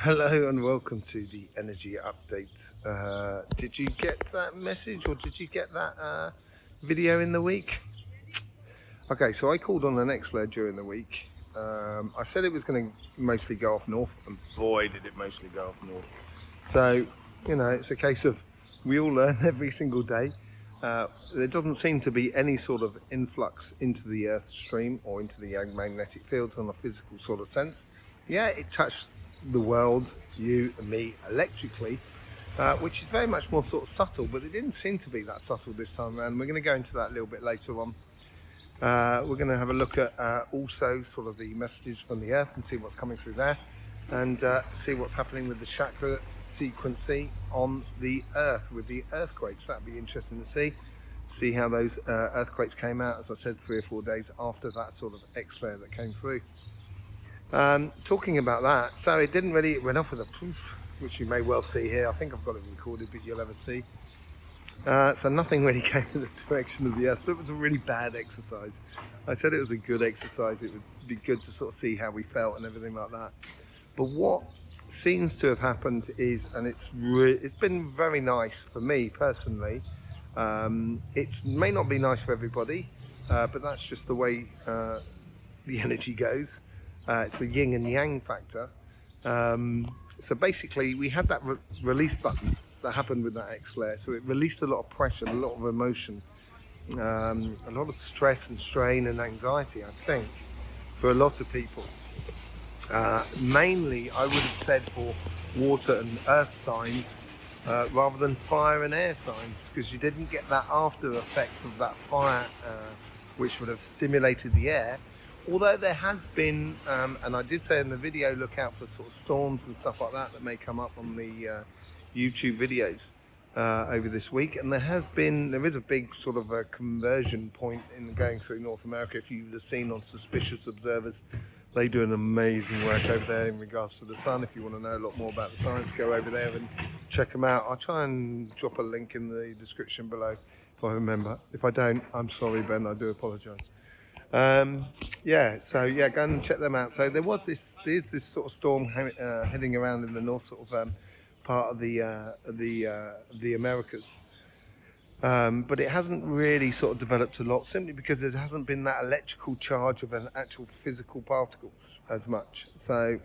Hello and welcome to the energy update. Did you get that message or did you get that video in the week? Okay, so I called on an X-flare during the week. I said it was going to mostly go off north, and boy did it mostly go off north. So, it's a case of we all learn every single day. There doesn't seem to be any sort of influx into the Earth stream or into the magnetic fields on a physical sort of sense. Yeah, it touched the world, you and me, electrically, which is very much more sort of subtle, but it didn't seem to be that subtle this time around. We're going to go into that a little bit later on. We're going to have a look at also sort of the messages from the Earth and see what's coming through there, and see what's happening with the chakra sequencing on the Earth with the earthquakes. That'd be interesting to see how those earthquakes came out, as I said, 3 or 4 days after that sort of X-flare that came through. Talking about that, so it went off with a poof, which you may well see here. I think I've got it recorded, but you'll never see. So nothing really came in the direction of the Earth, so it was a really bad exercise. I said it was a good exercise, it would be good to sort of see how we felt and everything like that. But what seems to have happened is, and it's been very nice for me personally, it may not be nice for everybody, but that's just the way the energy goes. It's a yin and yang factor. So basically we had that release button that happened with that X-flare, so it released a lot of pressure, a lot of emotion, a lot of stress and strain and anxiety, I think, for a lot of people. Mainly I would have said for water and earth signs rather than fire and air signs, because you didn't get that after effect of that fire which would have stimulated the air. Although there has been, and I did say in the video, look out for sort of storms and stuff like that may come up on the YouTube videos over this week, and there is a big sort of a conversion point in going through North America. If you've seen on Suspicious Observers, they do an amazing work over there in regards to the sun. If you want to know a lot more about the science, go over there and check them out. I'll try and drop a link in the description below if I remember. If I don't, I'm sorry, Ben, I do apologise. Go and check them out. So there's this sort of storm heading around in the north sort of part of the Americas, but it hasn't really sort of developed a lot, simply because there hasn't been that electrical charge of an actual physical particles as much. So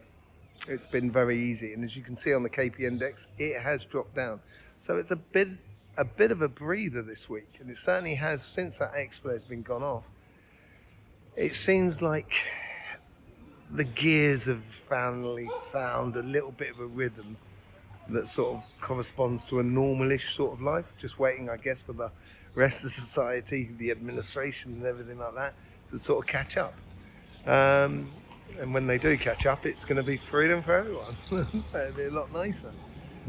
it's been very easy, and as you can see on the KP index, it has dropped down. So it's a bit of a breather this week, and it certainly has since that X-flare has been gone off. It seems like the gears have finally found a little bit of a rhythm that sort of corresponds to a normalish sort of life, just waiting, I guess, for the rest of society, the administration and everything like that to sort of catch up. And when they do catch up, it's going to be freedom for everyone. So it'll be a lot nicer.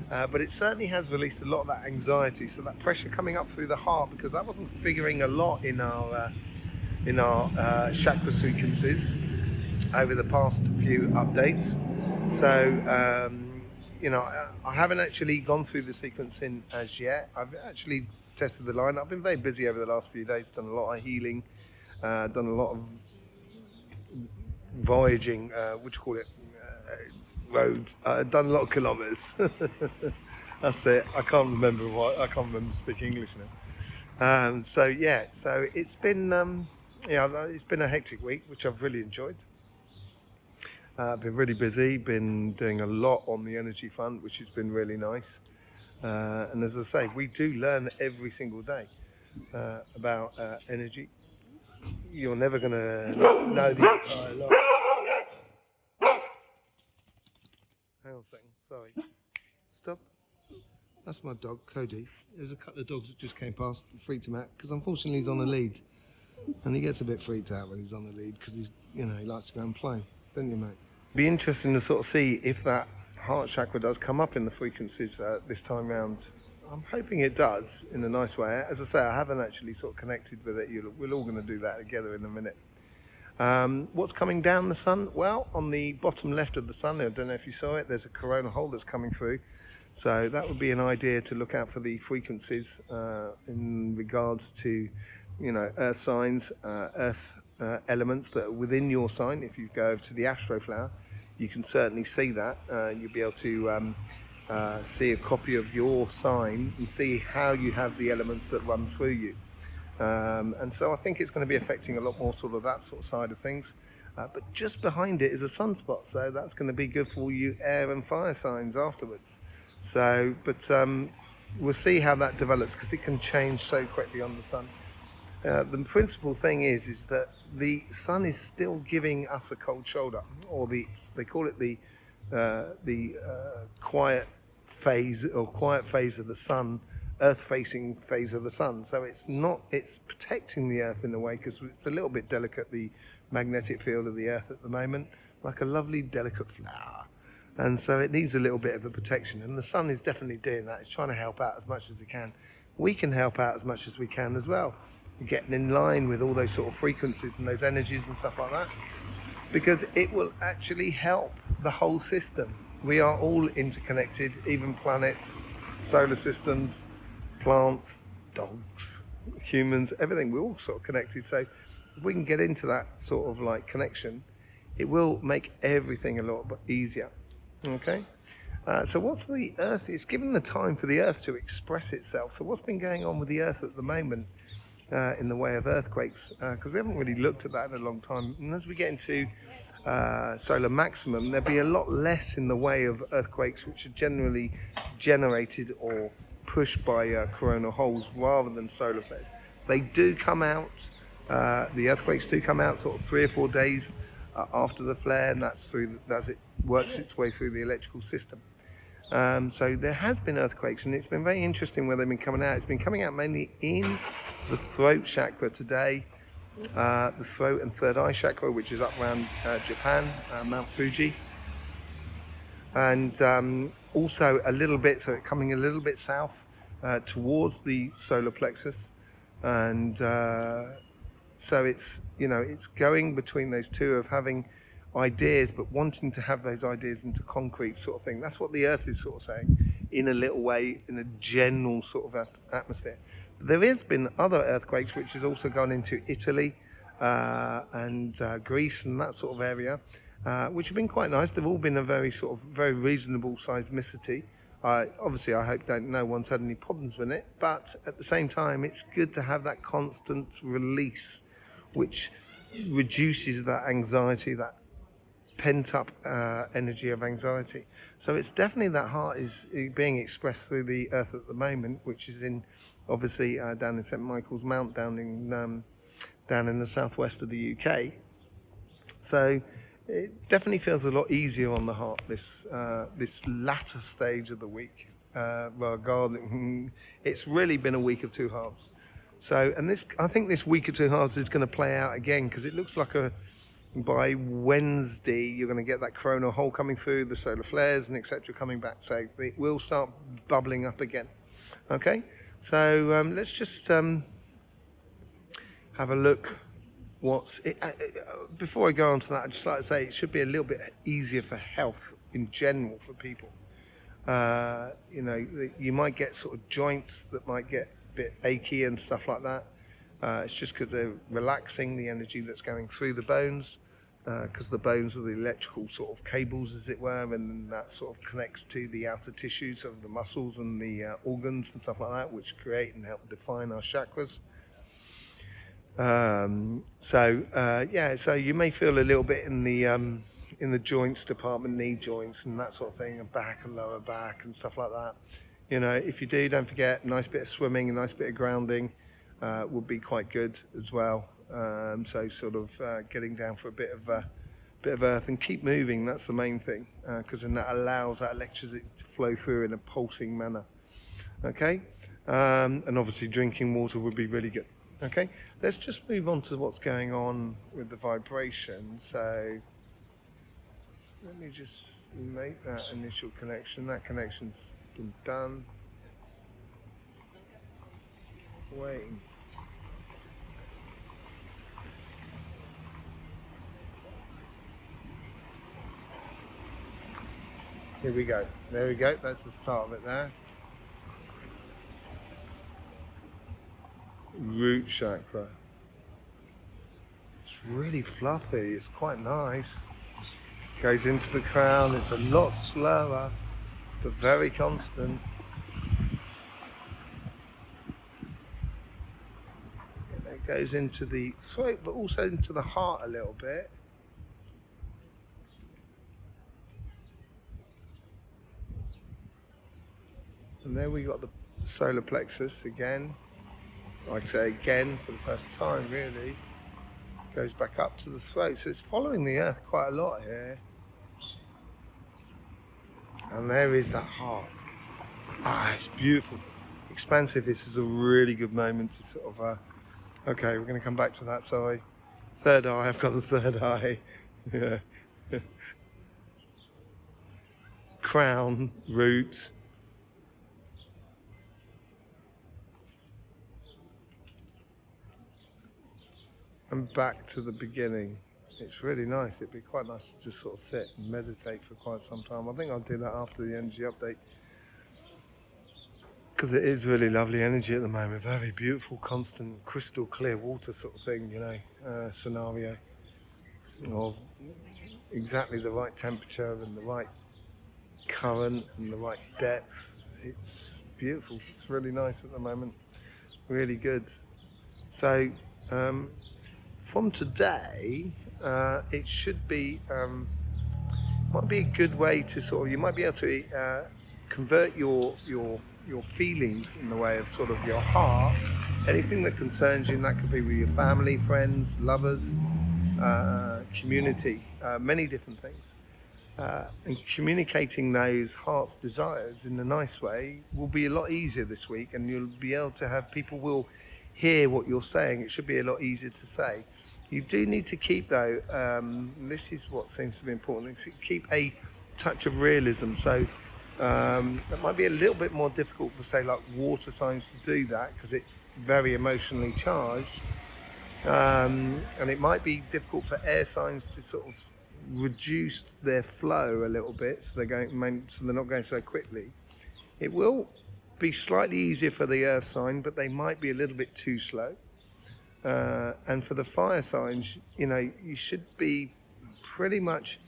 But it certainly has released a lot of that anxiety, so that pressure coming up through the heart, because that wasn't figuring a lot in our chakra sequences over the past few updates. So I haven't actually gone through the sequencing as yet. I've actually tested the line. I've been very busy over the last few days, done a lot of healing, done a lot of voyaging, roads, done a lot of kilometers. That's it. I can't remember speaking English now. So it's been it's been a hectic week, which I've really enjoyed. Been really busy, been doing a lot on the energy front, which has been really nice. And as I say, we do learn every single day about energy. You're never going to know the entire lot. Hang on a second, sorry. Stop. That's my dog, Cody. There's a couple of dogs that just came past and freaked him out, because unfortunately he's on a lead. And he gets a bit freaked out when he's on the lead, because he likes to go and play, don't you, mate? Be interesting to sort of see if that heart chakra does come up in the frequencies this time round. I'm hoping it does in a nice way. As I say, I haven't actually sort of connected with it. We're all going to do that together in a minute. What's coming down the sun? Well, on the bottom left of the sun, I don't know if you saw it, there's a corona hole that's coming through. So that would be an idea to look out for the frequencies in regards to, earth signs, earth elements that are within your sign. If you go over to the astro flower, you can certainly see that. You'll be able to see a copy of your sign and see how you have the elements that run through you. And so I think it's going to be affecting a lot more sort of that sort of side of things. But just behind it is a sunspot, so that's going to be good for you air and fire signs afterwards. So, but we'll see how that develops, because it can change so quickly on the sun. The principal thing is that the sun is still giving us a cold shoulder, or they call it the quiet phase, or quiet phase of the sun, earth-facing phase of the sun. So it's protecting the earth in a way, because it's a little bit delicate, the magnetic field of the earth at the moment, like a lovely delicate flower. And so it needs a little bit of a protection, and the sun is definitely doing that. It's trying to help out as much as it can. We can help out as much as we can as well, getting in line with all those sort of frequencies and those energies and stuff like that, because it will actually help the whole system. We are all interconnected, even planets, solar systems, plants, dogs, humans, everything. We're all sort of connected. So if we can get into that sort of like connection, it will make everything a lot easier. Okay, so what's the Earth? It's given the time for the Earth to express itself. So what's been going on with the Earth at the moment in the way of earthquakes? Because we haven't really looked at that in a long time. And as we get into solar maximum, there'll be a lot less in the way of earthquakes, which are generally generated or pushed by coronal holes rather than solar flares. They do come out. The earthquakes do come out sort of 3 or 4 days after the flare, and that's as it works its way through the electrical system. So there has been earthquakes, and it's been very interesting where they've been coming out. It's been coming out mainly in the throat chakra today, the throat and third eye chakra, which is up around Japan, Mount Fuji, and also a little bit, so it's coming a little bit south towards the solar plexus, and so it's going between those two of having ideas, but wanting to have those ideas into concrete sort of thing. That's what the Earth is sort of saying, in a little way, in a general sort of atmosphere. But there has been other earthquakes which has also gone into Italy and Greece and that sort of area, which have been quite nice. They've all been a very reasonable seismicity. Obviously, I hope no one's had any problems with it, but at the same time, it's good to have that constant release, which reduces that anxiety, that pent-up energy of anxiety. So it's definitely that heart is being expressed through the Earth at the moment, which is obviously down in St Michael's Mount, down in the southwest of the UK. So it definitely feels a lot easier on the heart this latter stage of the week. Regarding, it's really been a week of two halves. So, and I think this week of two halves is going to play out again, because it looks like by Wednesday you're going to get that coronal hole coming through, the solar flares and etc. coming back. So it will start bubbling up again. Okay, so let's just have a look. Before I go on to that, I'd just like to say it should be a little bit easier for health in general for people. You might get sort of joints that might get a bit achy and stuff like that. It's just because they're relaxing the energy that's going through the bones, because the bones are the electrical sort of cables, as it were, and that sort of connects to the outer tissues of the muscles and the organs and stuff like that, which create and help define our chakras. So you may feel a little bit in the joints department, knee joints and that sort of thing, and back and lower back and stuff like that. If you do, don't forget, a nice bit of swimming, a nice bit of grounding would be quite good as well. So sort of getting down for a bit of earth, and keep moving. That's the main thing, because then that allows that electricity to flow through in a pulsing manner. Okay, and obviously drinking water would be really good. Okay, let's just move on to what's going on with the vibration. So let me just make that initial connection. That connection's been done. Waiting. Here we go. There we go. That's the start of it there. Root chakra. It's really fluffy. It's quite nice. Goes into the crown. It's a lot slower, but very constant. It goes into the throat, but also into the heart a little bit. And then we got the solar plexus again. Like I say, again for the first time, really. Goes back up to the throat, so it's following the earth quite a lot here. And there is that heart. It's beautiful, expansive. This is a really good moment to sort of okay, we're going to come back to that. Sorry, third eye. I've got the third eye. Yeah. Crown, root. And back to the beginning. It's really nice. It'd be quite nice to just sort of sit and meditate for quite some time. I think I'll do that after the energy update, because it is really lovely energy at the moment. Very beautiful, constant, crystal clear water sort of thing, you know, scenario. Of exactly the right temperature and the right current and the right depth. It's beautiful. It's really nice at the moment. Really good. So from today, it should be might be a good way to sort of, you might be able to convert your feelings in the way of sort of your heart, anything that concerns you, and that could be with your family, friends, lovers, community, many different things. And communicating those heart's desires in a nice way will be a lot easier this week, and you'll be able to have people will hear what you're saying. It should be a lot easier to say. You do need to keep, though, this is what seems to be important, is keep a touch of realism. So it might be a little bit more difficult for, say, like water signs to do that, because it's very emotionally charged. And it might be difficult for air signs to sort of reduce their flow a little bit, so they're not going so quickly. It will be slightly easier for the earth sign, but they might be a little bit too slow. And for the fire signs, you know, you should be pretty much,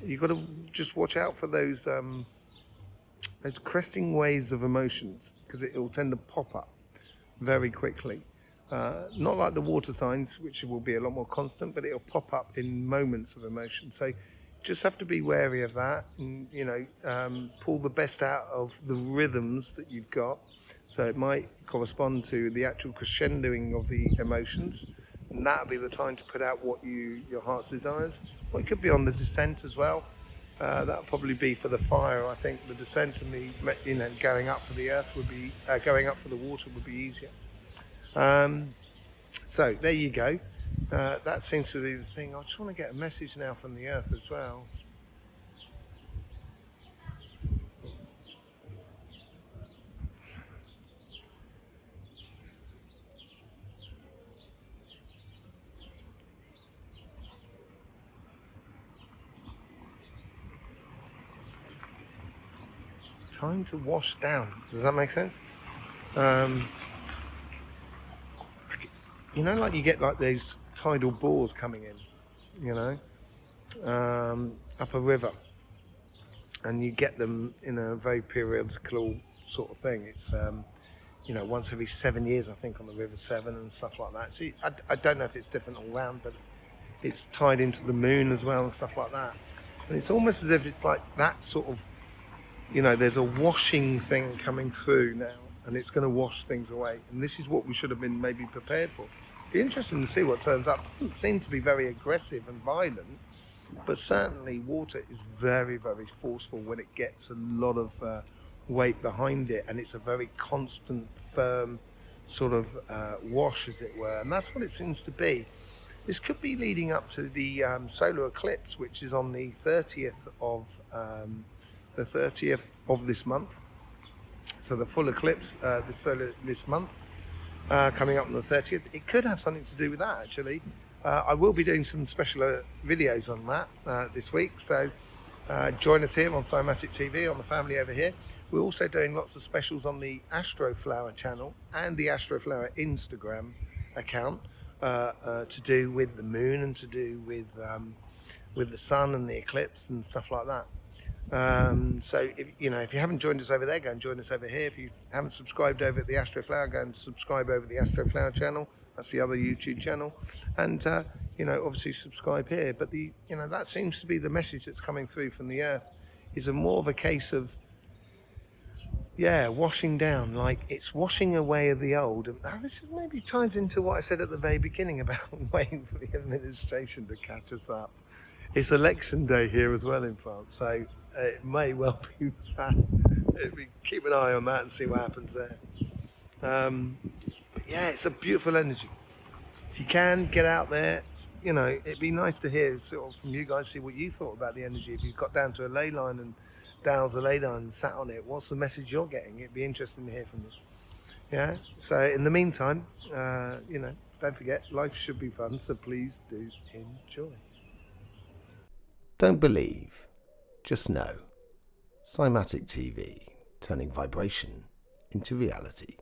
you've got to just watch out for those cresting waves of emotions, because it will tend to pop up very quickly. Not like the water signs, which will be a lot more constant, but it'll pop up in moments of emotion. So just have to be wary of that, and, you know, pull the best out of the rhythms that you've got. So it might correspond to the actual crescendoing of the emotions, and that'll be the time to put out what your heart's desires. Or it could be on the descent as well. That'll probably be for the fire. I think the descent and the, you know, going up for the earth would be, going up for the water would be easier. So there you go. That seems to be the thing. I just want to get a message now from the earth as well. Time to wash down. Does that make sense? You know, like you get like these tidal bores coming in, you know, up a river, and you get them in a very periodical sort of thing. It's you know, once every 7 years, I think, on the River Severn and stuff like that. So I don't know if it's different all round, but it's tied into the moon as well and stuff like that. And it's almost as if it's like that sort of, you know, there's a washing thing coming through now, and it's going to wash things away. And this is what we should have been maybe prepared for. Be interesting to see what turns up. It doesn't seem to be very aggressive and violent, but certainly water is very, very forceful when it gets a lot of weight behind it, and it's a very constant, firm sort of wash, as it were. And that's what it seems to be. This could be leading up to the solar eclipse, which is on the 30th of this month. So the full eclipse this month, coming up on the 30th. It could have something to do with that, actually. I will be doing some special videos on that this week, so join us here on Cymatic TV, on the family over here. We're also doing lots of specials on the Astroflower channel and the Astroflower Instagram account, to do with the moon and to do with with the sun and the eclipse and stuff like that. So if you haven't joined us over there, go and join us over here. If you haven't subscribed over at the Astro Flower, go and subscribe over the Astro Flower channel. That's the other YouTube channel, and obviously subscribe here. But that seems to be the message that's coming through from the Earth, is more of a case of washing down, like it's washing away the old. And this maybe ties into what I said at the very beginning about waiting for the administration to catch us up. It's election day here as well in France, so it may well be that. Keep an eye on that and see what happens there. But it's a beautiful energy. If you can get out there, it'd be nice to hear sort of from you guys, see what you thought about the energy. If you got down to a ley line and dowsed a ley line and sat on it, what's the message you're getting? It'd be interesting to hear from you. Yeah. So in the meantime, don't forget, life should be fun. So please do enjoy. Don't believe, just know. Cymatic TV, turning vibration into reality.